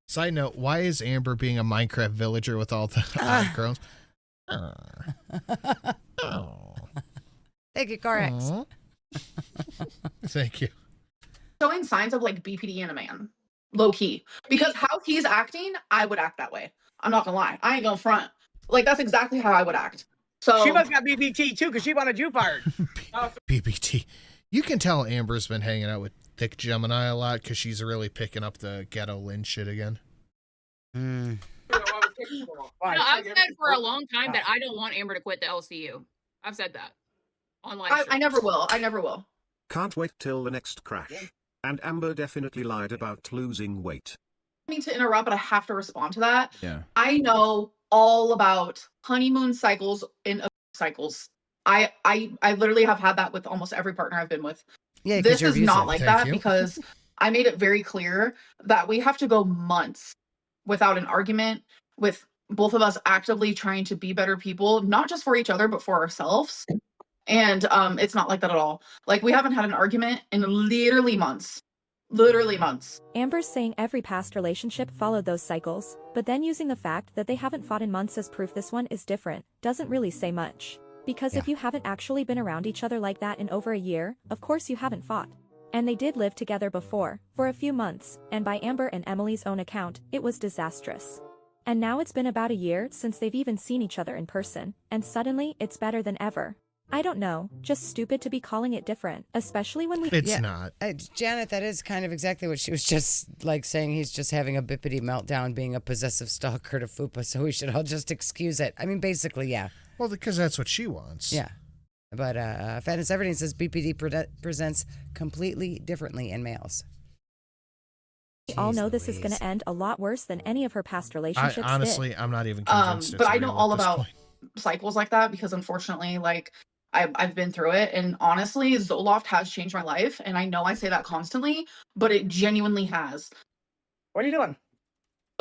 Side note, why is Amber being a Minecraft villager with all the girls? Thank you, Corex. Thank you. Showing signs of like BPD in a man, low key, because how he's acting, I would act that way. I'm not gonna lie. I ain't gonna front. Like that's exactly how I would act. So she must got BBT too, because she wanted you fired. BBT. You can tell Amber's been hanging out with Thick Gemini a lot because she's really picking up the ghetto Lynn shit again. I've said for a long time that I don't want Amber to quit the LCU. I've said that on live. I never will. I never will. Can't wait till the next crash. And Amber definitely lied about losing weight. I mean to interrupt, but I have to respond to that. Yeah. I know all about honeymoon cycles and cycles. I literally have had that with almost every partner I've been with. Yeah, this is not like that you. because I made it very clear that we have to go months without an argument, with both of us actively trying to be better people, not just for each other, but for ourselves. And it's not like that at all. Like we haven't had an argument in literally months. Literally months. Amber's saying every past relationship followed those cycles, but then using the fact that they haven't fought in months as proof this one is different, doesn't really say much. Because if you haven't actually been around each other like that in over a year, of course you haven't fought. And they did live together before, for a few months, and by Amber and Emily's own account, it was disastrous. And now it's been about a year since they've even seen each other in person, and suddenly it's better than ever. I don't know, just stupid to be calling it different, especially when we- It's not. Janet, that is kind of exactly what she was just like saying. He's just having a bippity meltdown, being a possessive stalker to Fupa, so we should all just excuse it. I mean, basically, yeah. Well, because that's what she wants. Yeah. But Fatness Everything says BPD presents completely differently in males. We all know this is going to end a lot worse than any of her past relationships honestly, did. I'm not even convinced. But I know all about cycles like that because unfortunately, like I've been through it, and honestly, Zoloft has changed my life, and I know I say that constantly, but it genuinely has. What are you doing?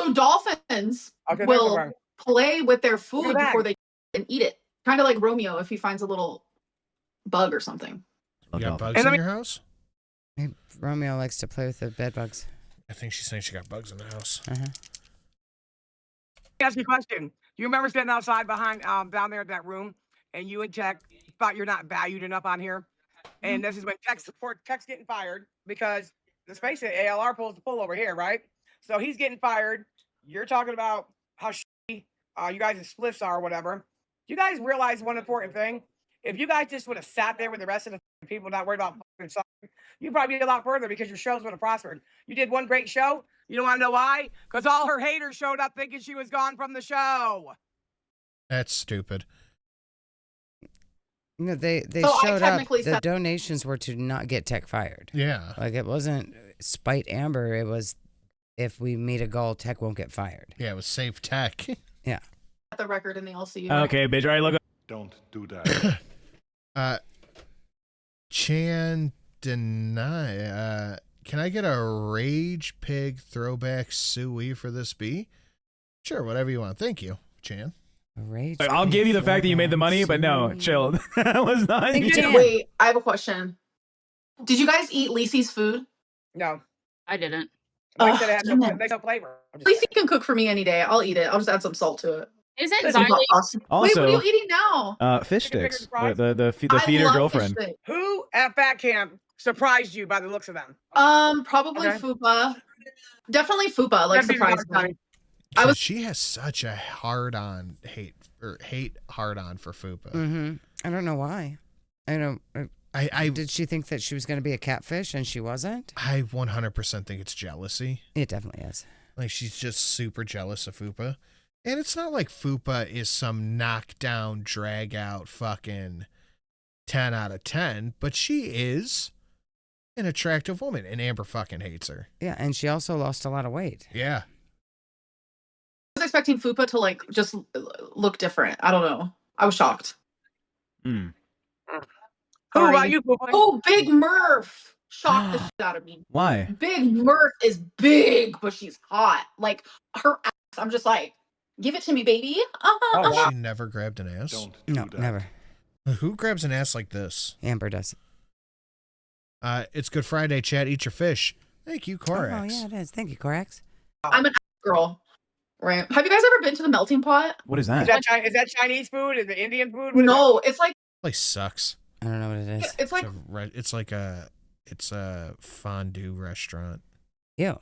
So dolphins will play with their food before they and eat it, kind of like Romeo if he finds a little bug or something. You got bugs in your house? Romeo likes to play with the bed bugs. I think she's saying she got bugs in the house. Uh-huh. Let me ask you a question. Do you remember sitting outside behind down there at that room, and you and Tech thought you're not valued enough on here? And this is when Tech's getting fired because the space at ALR pulls the pull over here, right? So he's getting fired. You're talking about how shitty you guys' spliffs are or whatever. You guys realize one important thing? If you guys just would have sat there with the rest of the people not worried about something, you'd probably be a lot further because your shows would have prospered. You did one great show. You don't want to know why? Because all her haters showed up thinking she was gone from the show. That's stupid. You know, they So I showed up. technically The said- donations were to not get Tech fired. Yeah. Like it wasn't spite Amber. It was if we meet a goal, Tech won't get fired. Yeah, it was Save Tech. Yeah. The record in the LCU. Okay, bitch. All right, look. Don't do that. Chan deny. Can I get a Rage Pig throwback suey for this bee? Sure, whatever you want. Thank you, Chan. Rage. I'll give you the fact that you made the money, but no, chill. That was not. Wait, I have a question. Did you guys eat Lacey's food? No. I didn't. Mike said it had no flavor. Lacey can cook for me any day. I'll eat it. I'll just add some salt to it. Isn't Some hot Xylee? sauce. Wait, what Also- are you eating now? Fish sticks. The I feeder love girlfriend. fish sticks. Who at Fat Camp surprised you by the looks of them? Probably Okay. Fupa. Definitely Fupa. Like That'd be surprised hard, me. She has such a hate hard on for Fupa. Mm-hmm. I don't know why. I don't. I did she think that she was going to be a catfish and she wasn't? I 100% think it's jealousy. It definitely is. Like she's just super jealous of Fupa. And it's not like Fupa is some knockdown, drag out fucking 10 out of 10, but she is an attractive woman and Amber fucking hates her. Yeah, and she also lost a lot of weight. Yeah. I was expecting Fupa to like just look different. I don't know. I was shocked. Who about you, Poopa? Oh, Big Murph shocked the shit out of me. Why? Big Murph is big, but she's hot. Like her ass, I'm just like, give it to me, baby. She never grabbed an ass? No, never. Who grabs an ass like this? Amber does. It's Good Friday, chat. Eat your fish. Thank you, Corax. Oh, yeah, it is. Thank you, Corax. I'm an ass girl. Right. Have you guys ever been to the melting pot? What is Is that? that Chinese food? Is it Indian food? What is No, it's like Place sucks. I don't know what it is. it's like It's a fondue restaurant. Yeah.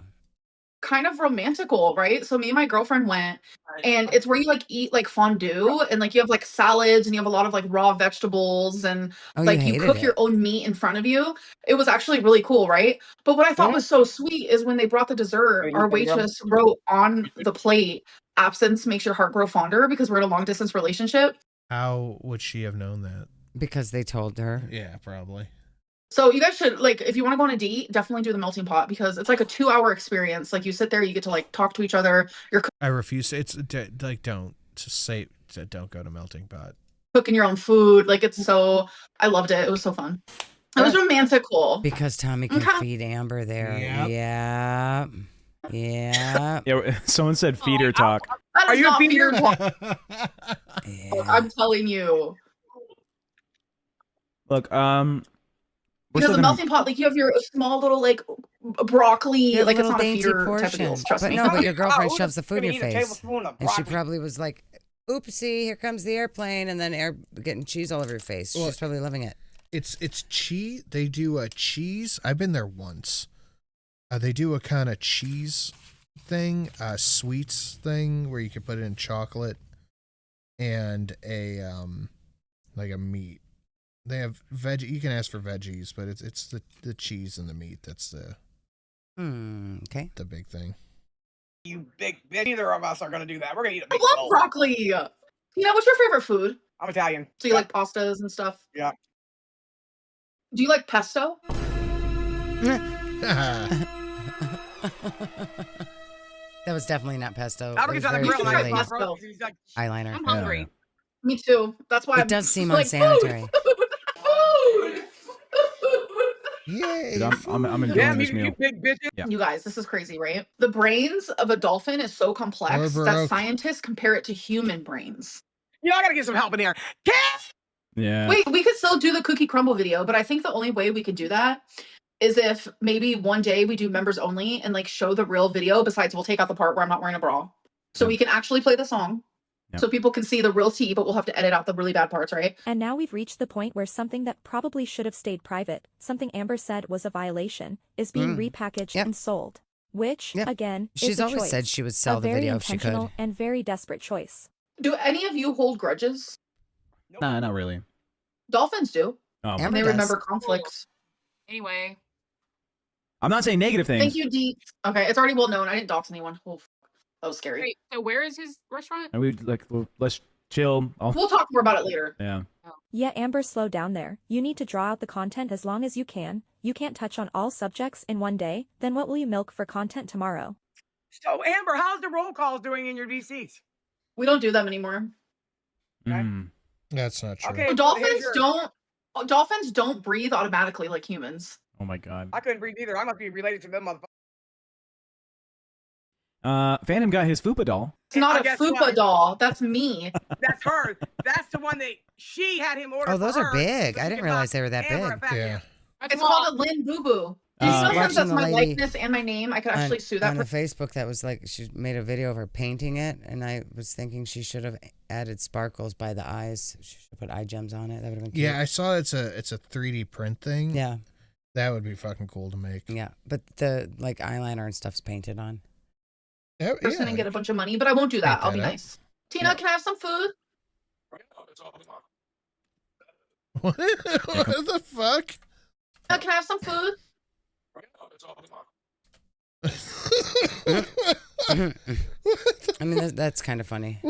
kind of romantical, right? So me and my girlfriend went, and it's where you like eat like fondue, and like you have like salads, and you have a lot of like raw vegetables, and like you hated cook it. your own meat in front of you. It was actually really cool, right? But what I thought was so sweet is when they brought the dessert, our waitress wrote on the plate, "Absence makes your heart grow fonder," because we're in a long distance relationship. How would she have known that? Because they told her. Yeah, probably. So you guys should, like, if you want to go on a date, definitely do the melting pot, because it's like a 2-hour experience. Like you sit there, you get to like talk to each other. You're I refuse. It's like don't go to melting pot. cooking your own food. Like it's so, I loved it. It was so fun. It was romantical. Because Tommy can feed Amber there. Yep. Yeah. Yeah. Yeah, someone said feeder talk. That Are is you a not feeder? talk. Look, I'm telling you. Look, Because the melting pot, like you have your small little like broccoli, You have like it's little not a dainty feeder type of portion. deal. Trust But me. no, but your girlfriend Oh, shoves the food in gonna your eat a face. tablespoon of And she broccoli. probably was like, oopsie, here comes the airplane, and then getting cheese all over your face. Well, She's probably loving it. It's cheese. They do a cheese. I've been there once. They do a kind of cheese thing, a sweets thing where you can put it in chocolate and a like a meat. They have veg. You can ask for veggies, but it's the cheese and the meat that's the Okay. the big thing. You big bitch. Neither of us are gonna do that. We're gonna eat a I big love bowl. broccoli. You know, what's your favorite food? I'm Italian. So you like pastas and stuff? Yeah. Do you like pesto? That was definitely not pesto. Albert It was gets on the very grill and clearly I bro. He's like, eyeliner. I'm hungry. Me too. That's why It I'm does seem like, unsanitary. Food. Yay! Dude, I'm enjoying damn, this you meal. big bitches. Yeah. You guys, this is crazy, right? The brains of a dolphin is so complex Or that Baroque. scientists compare it to human brains. You know, I gotta get some help in here. Yeah. Wait, we could still do the cookie crumble video, but I think the only way we could do that is if maybe one day we do members only and like show the real video. Besides, we'll take out the part where I'm not wearing a bra. So we can actually play the song. Yep. So people can see the real tea, but we'll have to edit out the really bad parts, right? And now we've reached the point where something that probably should have stayed private, something Amber said was a violation, is being repackaged and sold. Which, again, is She's a always choice. said she would sell a the very video if she could. intentional and very desperate choice. Do any of you hold grudges? Nah, not really. Dolphins do. Oh, Amber And they does. remember conflicts. Anyway, I'm not saying negative things. Thank you, Dee. Okay, it's already well known. I didn't dox anyone. Oh, that was scary. wait, so where is his restaurant? And let's chill. We'll talk more about it later. Yeah. Yeah, Amber, slow down there. You need to draw out the content as long as you can. You can't touch on all subjects in one day. Then what will you milk for content tomorrow? So, Amber, how's the roll calls doing in your VCs? We don't do them anymore. That's not true. Okay, Dolphins don't breathe automatically like humans. Oh my god. I couldn't breathe either. I must be related to them motherfuckers. Phantom got his Fupa doll. It's not a Fupa doll. That's me. That's her. That's the one that she had him order. Oh, those for are her, big. so I she didn't could realize knock they were that Amber big. at Fat Camp. It's called a Lynn Boo Boo. Do you know Watching that's the my lady likeness and my name? I could actually sue that on the person. Facebook. That was like she made a video of her painting it, and I was thinking she should have added sparkles by the eyes. She should put eye gems on it. That would have been cute. Yeah, I saw it's a 3D print thing. Yeah. That would be fucking cool to make. Yeah, but the like eyeliner and stuff's painted on. Person and get a bunch of money, but I won't do that. Paint I'll be that up. nice. Tina, can I have some food? What the fuck? Can I have some food? I mean, that's kind of funny.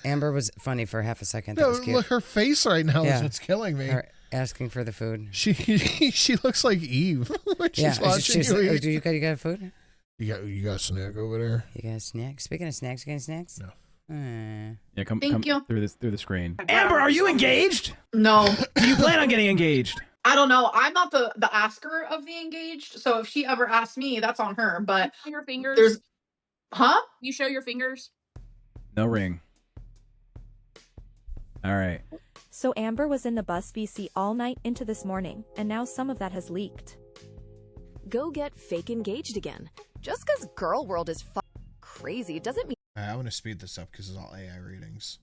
Amber was funny for half a second. That No, was cute. look, her face right now is what's killing me. Her asking for the food. She looks like Eve when she's watching she's you like, eat. "Oh, you got food? You got a snack over there? You got a snack? Speaking of snacks, you got any snacks? No. Yeah, come Thank you. through the screen. Amber, are you engaged? No. Do you plan on getting engaged? I don't know. I'm not the asker of the engaged, so if she ever asks me, that's on her. But Your fingers. there's, huh? You show your fingers. No ring. All right. So Amber was in the bus VC all night into this morning, and now some of that has leaked. Go get fake engaged again. Just because girl world is crazy doesn't mean I want to speed this up because it's all AI readings.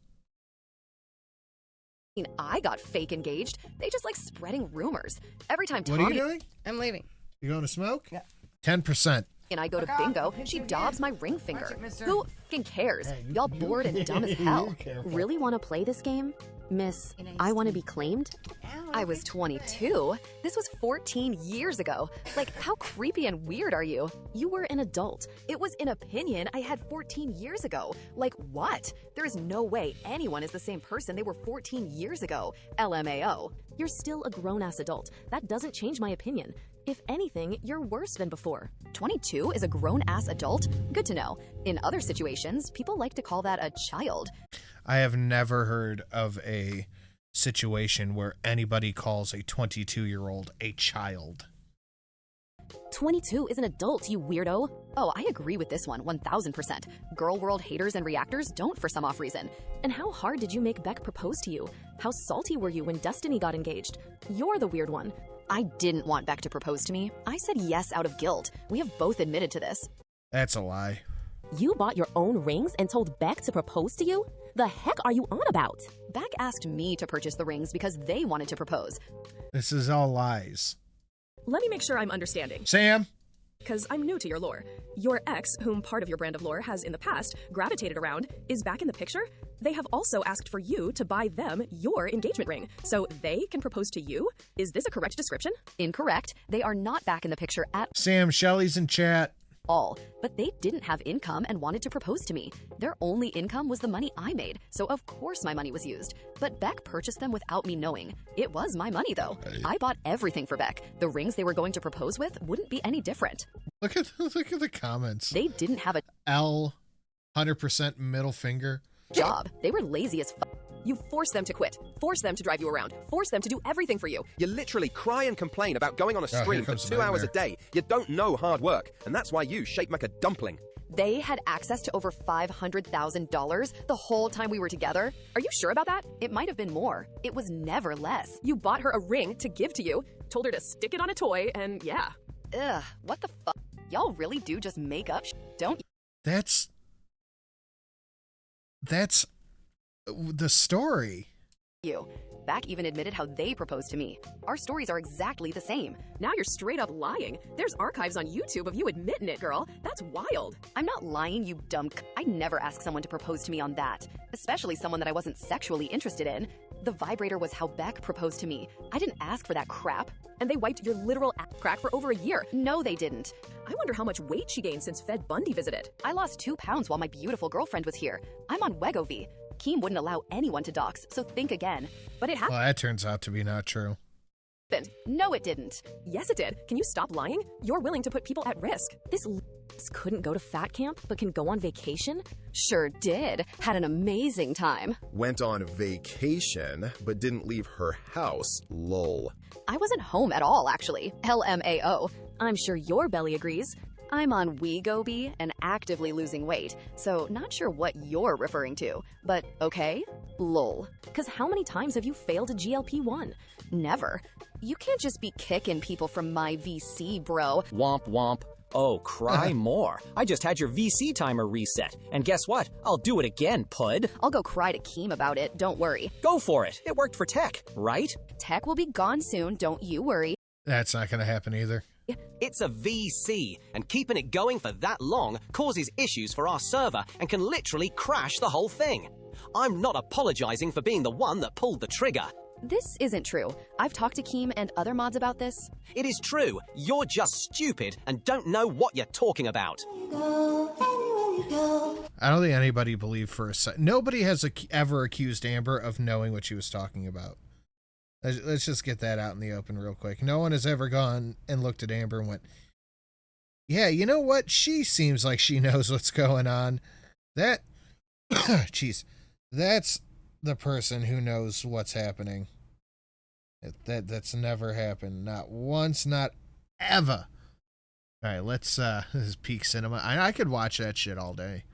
I got fake engaged. They just like spreading rumors. Every time What Tommy are you doing? I'm leaving. You going to smoke? Yeah. 10%. and I go to bingo, she dobs my ring finger. Who f***ing cares? Y'all bored and dumb as hell. Really want to play this game? Miss, I want to be claimed? I was 22. This was 14 years ago. Like, how creepy and weird are you? You were an adult. It was an opinion I had 14 years ago. Like, what? There is no way anyone is the same person they were 14 years ago. LMAO. You're still a grown-ass adult. That doesn't change my opinion. If anything, you're worse than before. 22 is a grown-ass adult? Good to know. In other situations, people like to call that a child. I have never heard of a situation where anybody calls a 22-year-old a child. 22 is an adult, you weirdo. Oh, I agree with this one, 1000%. Girl world haters and reactors don't for some off reason. And how hard did you make Beck propose to you? How salty were you when Destiny got engaged? You're the weird one. I didn't want Beck to propose to me. I said yes out of guilt. We have both admitted to this. That's a lie. You bought your own rings and told Beck to propose to you? The heck are you on about? Beck asked me to purchase the rings because they wanted to propose. This is all lies. Let me make sure I'm understanding. Sam? Because I'm new to your lore. Your ex, whom part of your brand of lore has in the past gravitated around, is back in the picture? They have also asked for you to buy them your engagement ring, so they can propose to you? Is this a correct description? Incorrect. They are not back in the picture at Sam, Shelly's in chat. all, but they didn't have income and wanted to propose to me. Their only income was the money I made, so of course my money was used. But Beck purchased them without me knowing. It was my money though. I bought everything for Beck. The rings they were going to propose with wouldn't be any different. Look at the comments. They didn't have a L 100% middle finger. job. They were lazy as f***. You force them to quit, force them to drive you around, force them to do everything for you. You literally cry and complain about going on a here stream for comes the 2 hours a nightmare. day. You don't know hard work, and that's why you shape like a dumpling. They had access to over $500,000 the whole time we were together. Are you sure about that? It might have been more. It was never less. You bought her a ring to give to you, told her to stick it on a toy, and yeah. Ugh, what the fuck? Y'all really do just make up don't you? That's the story. You. Beck even admitted how they proposed to me. Our stories are exactly the same. Now you're straight up lying. There's archives on YouTube of you admitting it, girl. That's wild. I'm not lying, you dumb I'd never ask someone to propose to me on that. Especially someone that I wasn't sexually interested in. The vibrator was how Beck proposed to me. I didn't ask for that crap. And they wiped your literal ass crack for over a year. No, they didn't. I wonder how much weight she gained since Fed Bundy visited. I lost 2 pounds while my beautiful girlfriend was here. I'm on Wegovy. Keem wouldn't allow anyone to dox, so think again. But it happened. Well, that turns out to be not true. No, it didn't. Yes, it did. Can you stop lying? You're willing to put people at risk. This couldn't go to fat camp, but can go on vacation? Sure did. Had an amazing time. Went on vacation, but didn't leave her house. Lol. I wasn't home at all, actually. LMAO. I'm sure your belly agrees. I'm on Wegovy and actively losing weight, so not sure what you're referring to. But okay, lol. Cause how many times have you failed a GLP-1? Never. You can't just be kicking people from my VC, bro. Womp womp. Oh, cry more. I just had your VC timer reset. And guess what? I'll do it again, pud. I'll go cry to Keem about it, don't worry. Go for it. It worked for Tech, right? Tech will be gone soon, don't you worry. That's not going to happen either. It's a VC, and keeping it going for that long causes issues for our server and can literally crash the whole thing. I'm not apologizing for being the one that pulled the trigger. This isn't true. I've talked to Keem and other mods about this. It is true. You're just stupid and don't know what you're talking about. I don't think anybody believed for a second. Nobody has ever accused Amber of knowing what she was talking about. Let's just get that out in the open real quick. No one has ever gone and looked at Amber and went, yeah, you know what? She seems like she knows what's going on. That, jeez, that's the person who knows what's happening. That's never happened. Not once, not ever. All right, let's, this is peak cinema. I could watch that shit all day.